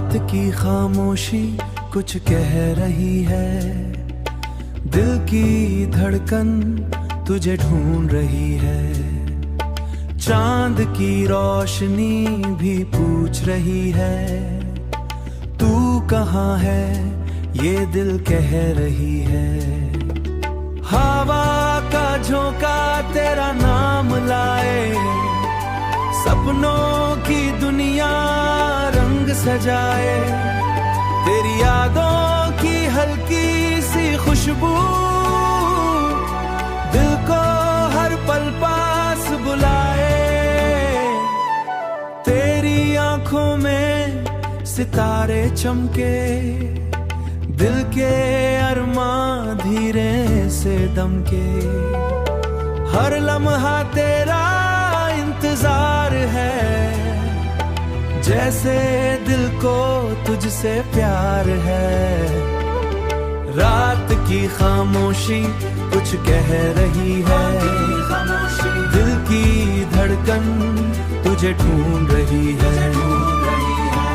रात की खामोशी कुछ कह रही है, दिल की धड़कन तुझे ढूंढ रही है। चांद की रोशनी भी पूछ रही है, तू कहाँ है ये दिल कह रही है। हवा का झोंका तेरा नाम लाए, सपनों की दुनिया रंग सजाए। तेरी यादों की हल्की सी खुशबू दिल को हर पल पास बुलाए। तेरी आंखों में सितारे चमके, दिल के अरमां धीरे से दमके। हर लम्हा तेरा इंतजार है, जैसे दिल को तुझसे प्यार है। रात की खामोशी कुछ कह रही है, दिल की धड़कन तुझे ढूंढ रही है।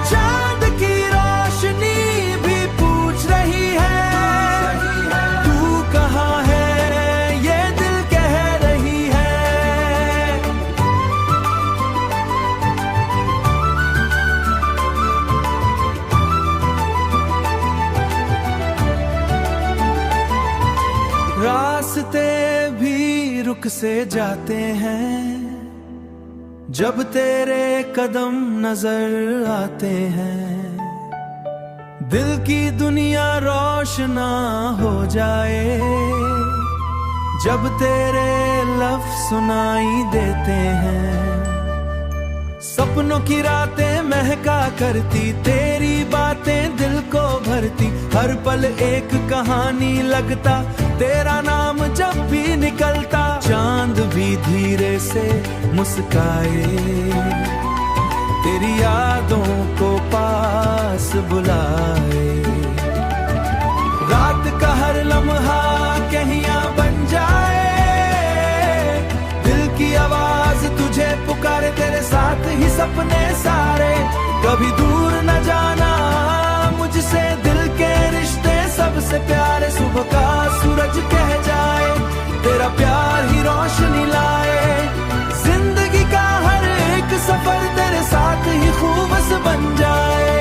चांद की रोशनी भी पूछ रही है, तू कहाँ है ये दिल कह रही है। रास्ते भी रुक से जाते हैं, जब तेरे कदम नजर आते हैं। दिल की दुनिया रोशना हो जाए, जब तेरे लफ्ज़ सुनाई देते हैं। सपनों की रातें महका करती, तेरी बातें दिल को भरती। हर पल एक कहानी लगता, तेरा नाम जब भी निकलता। चांद भी धीरे से मुस्काए, तेरी यादों को पास बुलाए। रात का हर लम्हा कहिया बन जाए, दिल की आवाज तुझे पुकारे। तेरे साथ ही सपने सारे, कभी दूर न जाना मुझसे। दिल के रिश्ते सबसे प्यारे, सुबह का सूरज कह जाए, तेरा प्यार ही रोशनी लाए। जिंदगी का हर एक सफर तेरे साथ ही खूब बन जाए।